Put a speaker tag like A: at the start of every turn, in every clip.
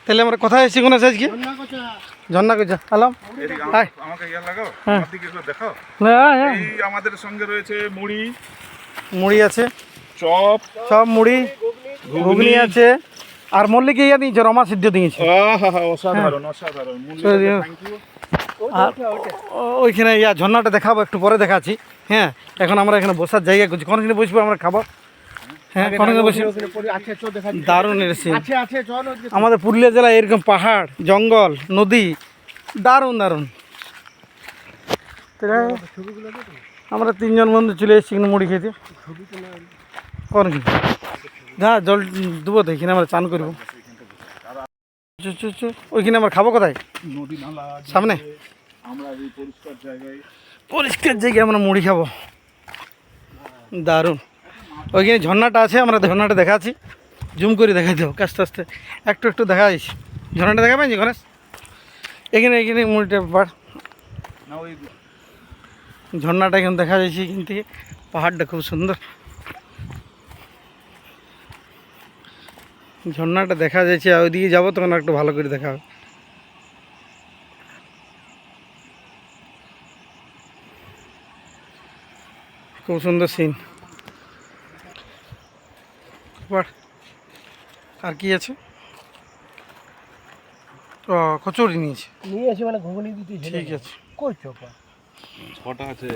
A: তাহলে আমরা কোথায় এসেছি কোন আজকে ঝর্ণা কোচা আলাম
B: আমাকে ইয়া লাগাও আমার দিকে একটু দেখাও এই আমাদের সঙ্গে রয়েছে মুড়ি
A: মুড়ি আছে
B: চপ
A: চপ মুড়ি ঘুগনি আছে আর মল্লিক ইয়া দিয়েছে রমা সিদ্ধ দিয়েছে
B: অসাধারণ অসাধারণ
A: আর ওইখানে ইয়া ঝর্ণাটা দেখাবো একটু পরে দেখাচ্ছি। হ্যাঁ এখন আমরা এখানে বসার জায়গা করছি কোনখানে বসবো আমরা খাবো। হ্যাঁ কোনখানে বসে দারুণ এসেছি আমাদের পুরুলিয়া জেলায় এরকম পাহাড় জঙ্গল নদী দারুণ দারুণ। আমরা তিনজন বন্ধু চলে এসেছি কিন্তু মুড়ি খেতে কোন কি হ্যাঁ জল দেবো তো এখানে আমরা চান করবো ওইখানে আমরা খাবো কোথায়
B: নদী নালা
A: সামনে
B: আমরা এই
A: পরিষ্কার জায়গায় আমরা মুড়ি খাবো দারুণ। ওইখানে ঝর্ণাটা আছে আমরা ঝর্ণাটা দেখাচ্ছি জুম করে দেখাই দেবো আস্তে আস্তে একটু একটু দেখা যাচ্ছে ঝর্ণাটা দেখা পাইছি গণেশ এখানে এখানে মুড়িটা পাহাড় ঝর্ণাটা এখানে দেখা যাচ্ছে এখান থেকে পাহাড়টা খুব সুন্দর ঝর্ণাটা দেখা যাচ্ছে আর ওইদিকে যাবো তখন একটু ভালো করে দেখা হবে। খুব সুন্দর সিন আর কি আছে ও কচুরি নিয়েছে
C: মানে ঘুগনি দিতে
A: ঠিক আছে
C: কই চপা
B: ছটা আছে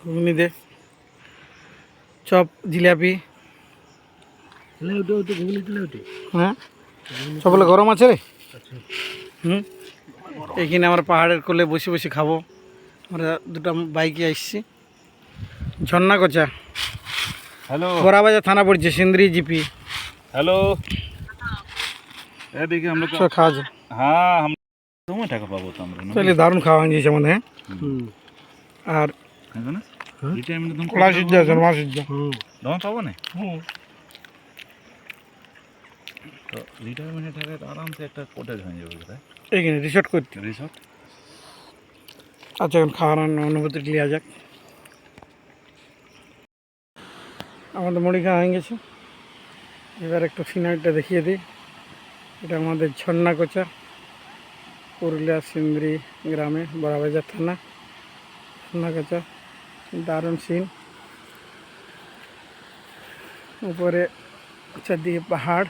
A: ঘুগনি দে চপ জিলাপি
C: ঘুগনি দিলে ওঠে
A: হ্যাঁ সবগুলো গরম আছে রে এইখানে আমরা পাহাড়ের কোলে বসে বসে খাবো আমরা দুটো বাইকে আসছি ঝর্ণা কোচা
B: হ্যালো
A: বড়াবাজার থানা পড়ছে সিন্দ্রি জিপি
B: हेलो ये देखिए हम लोग
A: সব খাওয়া যায়
B: हाँ हम तुम्हें টাকা পাবো তো আমরা
A: তাহলে দারুণ খাওয়া হয়ে যাচ্ছে মানে আর
B: না এই টাইমে তুমি
A: কড়া সিদ্ধ আছে মাছ সিদ্ধ
B: দম পাবো না তো রিটায়ারমেন্টে থাকে আরামসে একটা কোটেজ হয়ে যাবে তাই
A: এইখানে রিসোর্ট করতে
B: রিসর্ট
A: আচ্ছা এখন খাওয়ার অনুভূতি নেওয়া যাক। আমাদের মুড়ি খাওয়া হয়ে গেছে এবার একটু সিনারিটা দেখিয়ে দিই এটা আমাদের ঝর্ণা কোচা পুরুলিয়া সিন্দ্রি গ্রামে বড়াবাজার থানা ঝর্ণা কোচা দারুণ সিন উপরে চারদিকে পাহাড়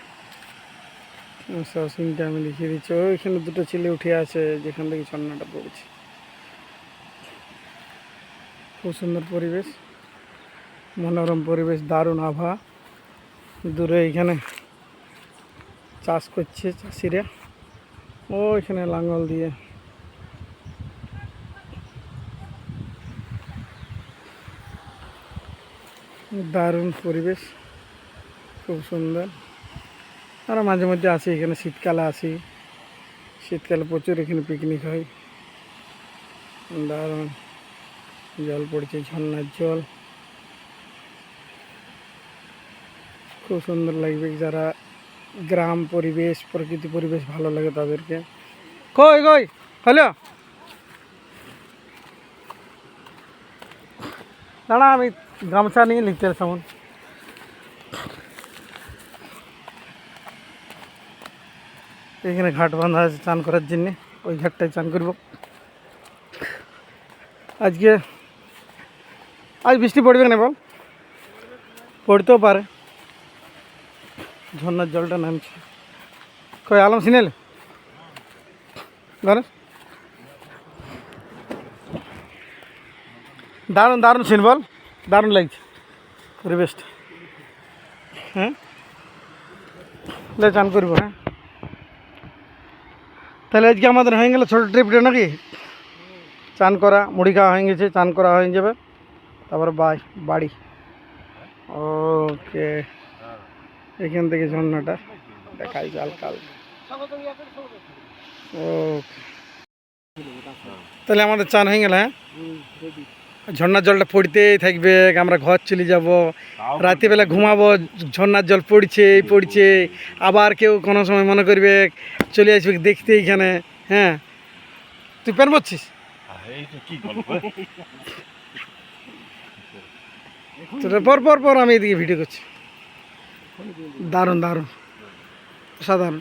A: সব সিনটা আমি দেখিয়ে দিচ্ছি ওইখানে দুটো ছেলে উঠে আছে যেখান থেকে ঝর্ণাটা পড়েছে খুব সুন্দর পরিবেশ মনোরম পরিবেশ দারুণ আবহাওয়া দূরে এইখানে চাষ করছে চাষিরা ওইখানে লাঙ্গল দিয়ে দারুণ পরিবেশ খুব সুন্দর আমরা মাঝে মধ্যে আসি এখানে শীতকালে আসি শীতকালে প্রচুর এখানে পিকনিক হয় দারুণ জল পড়ছে ঝর্ণার জল খুব সুন্দর লাগবে যারা গ্রাম পরিবেশ প্রকৃতি পরিবেশ ভালো লাগে তাদেরকে কই কই হ্যালো দাঁড়া আমি গামছা নিয়ে লিখতে সামন এখানে ঘাট বাঁধা আছে চান করার জন্যে ওই ঘাটটায় চান করব আজকে আজ বৃষ্টি পড়বে না বল পড়তেও পারে ঝর্ণার জলটা নামছে কই আলম সিনেল ধর দারুণ দারুণ সিন বল দারুণ লাগছে পরিবেশটা হ্যাঁ লে চান করবো হ্যাঁ তাহলে আজকে আমাদের হয়ে গেল ছোটো ট্রিপটা নাকি চান করা মুড়ি খাওয়া হয়ে গেছে চান করা হয়ে যাবে তারপর বাড়ি ওকে এখান থেকে ঝর্ণাটা দেখাই কাল ওকে তাহলে আমাদের চান হয়ে গেল হ্যাঁ ঝর্ণার জলটা পড়তেই থাকবে আমরা ঘর চলে যাব রাত্রিবেলা ঘুমাবো ঝর্ণার জল পড়ছে আবার কেউ কোনো সময় মনে করবে চলে আসবে দেখতে এইখানে হ্যাঁ তুই প্যান বলছিস পর আমি এদিকে ভিডিও করছি দারুণ দারুণ সাধারণ।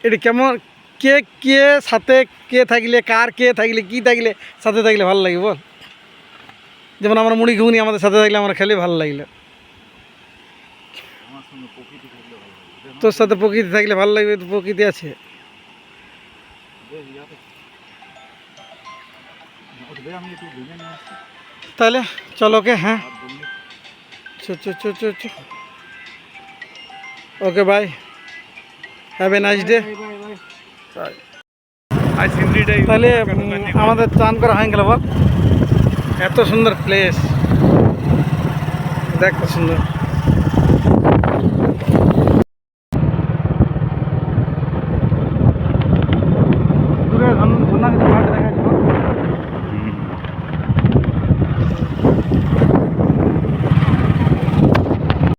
A: এটি কেমন, কে কে সাথে কে থাকলে, কার কে থাকলে, কি থাকলে সাথে থাকলে ভালো লাগে বল? যেমন আমরা মুড়ি ঘুগনি আমাদের সাথে থাকলে আমরা খেলে ভালো লাগলো, তোর সাথে প্রকৃতি থাকলে ভালো লাগবে, তো প্রকৃতি আছে। তাহলে চলো ওকে, হ্যাঁ চো। Okay bye, have a nice day.
B: আর সিমড়িটাই
A: তাহলে আমাদের চান করা হয়ে গেল বল, এত সুন্দর প্লেস, দেখ কত সুন্দর।